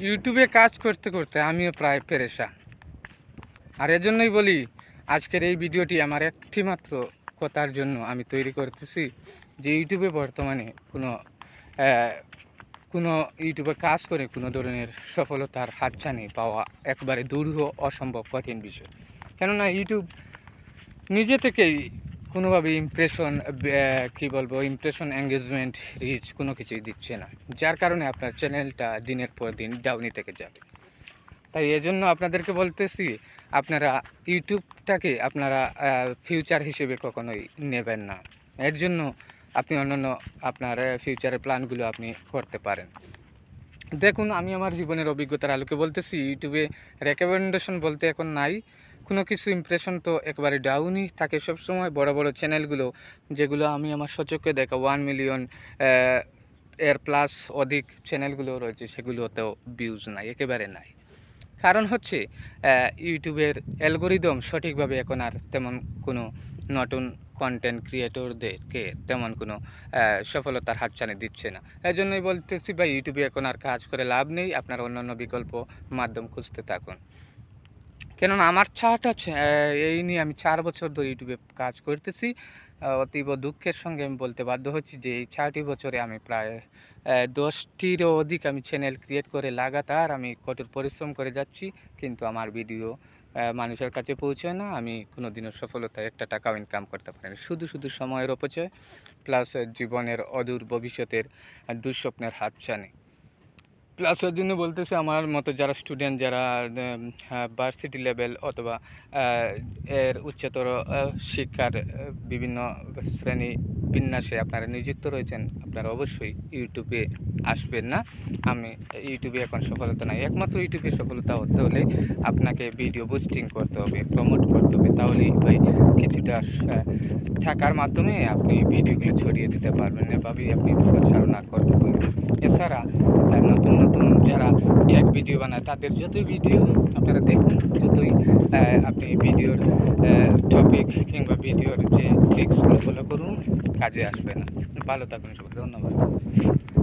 ইউটিউবে কাজ করতে করতে আমিও প্রায় পেরেশান। আর এজন্যই বলি আজকের এই ভিডিওটি আমার একটি মাত্র কথার জন্য আমি তৈরি করতেছি যে ইউটিউবে বর্তমানে কোনো ইউটিউবে কাজ করে কোনো ধরনের সফলতার হাতছানি পাওয়া একবারে দুরূহ অসম্ভব কঠিন বিষয়। কেননা ইউটিউব নিজে থেকেই কোনোভাবে ইমপ্রেশন, এঙ্গেজমেন্ট, রিচ কোনো কিছুই দিচ্ছে না, যার কারণে আপনার চ্যানেলটা দিনের পর দিন ডাউনই থেকে যাবে। তাই এজন্য আপনাদেরকে বলতেছি, আপনারা ইউটিউবটাকে আপনারা ফিউচার হিসেবে কখনোই নেবেন না। এর জন্য আপনি অন্যান্য আপনার ফিউচারের প্ল্যানগুলো আপনি করতে পারেন। দেখুন, আমি আমার জীবনের অভিজ্ঞতার আলোকে বলতেছি, ইউটিউবে রেকমেন্ডেশন বলতে এখন নাই কোনো কিছু। ইমপ্রেশন তো একবারে ডাউনই থাকে সবসময়। বড় বড় চ্যানেলগুলো, যেগুলো আমি আমার সচক্ষে দেখা 1 মিলিয়ন এর প্লাস অধিক চ্যানেলগুলো রয়েছে, সেগুলোতেও ভিউজ নাই, একেবারে নাই। কারণ হচ্ছে ইউটিউবের অ্যালগোরিদম সঠিকভাবে এখন আর তেমন কোনো নতুন কন্টেন্ট ক্রিয়েটরদেরকে তেমন কোনো সফলতার হাতছানি দিচ্ছে না। এই জন্যই বলতেছি ভাই, ইউটিউবে এখন আর কাজ করে লাভ নেই, আপনার অন্যান্য বিকল্প মাধ্যম খুঁজতে থাকুন। কেননা আমার এই নিয়ে আমি 4 বছর ধরে ইউটিউবে কাজ করতেছি। অতীব দুঃখের সঙ্গে আমি বলতে বাধ্য হচ্ছি যে এই 4টি বছরে আমি প্রায় 10টিরও অধিক আমি চ্যানেল ক্রিয়েট করে লাগাতার আমি কঠোর পরিশ্রম করে যাচ্ছি, কিন্তু আমার ভিডিও মানুষের কাছে পৌঁছায় না। আমি কোনোদিনও সফলতায় একটা টাকাও ইনকাম করতে পারিনি। শুধু সময়ের অপচয়, প্লাস জীবনের অদূর ভবিষ্যতের দুঃস্বপ্নের হাতছানি। প্লাস ওর জন্য বলতেছে, আমার মতো যারা স্টুডেন্ট, যারা ভার্সিটি লেভেল অথবা এর উচ্চতর শিক্ষার বিভিন্ন শ্রেণী বিন্যাসে আপনারা নিযুক্ত রয়েছেন, আপনারা অবশ্যই ইউটিউবে আসবেন না। ইউটিউবে এখন সফলতা নাই। একমাত্র ইউটিউবে সফলতা হতে হলে আপনাকে ভিডিও বুস্টিং করতে হবে, প্রমোট করতে হবে, তাহলেই ভাই কিছুটা টাকার মাধ্যমে আপনি ভিডিওগুলো ছড়িয়ে দিতে পারবেন, এভাবেই আপনি প্রচারণা করতে পারবেন। এছাড়া নতুন যারা টেক ভিডিও বানায়, তাদের যতই ভিডিও আপনারা দেখুন, যতই আপনি ভিডিওর টপিক কিংবা ভিডিওর যে ট্রিক্সগুলো ফলো করুন, কাজে আসবে না। ভালো থাকুন সবাই, ধন্যবাদ।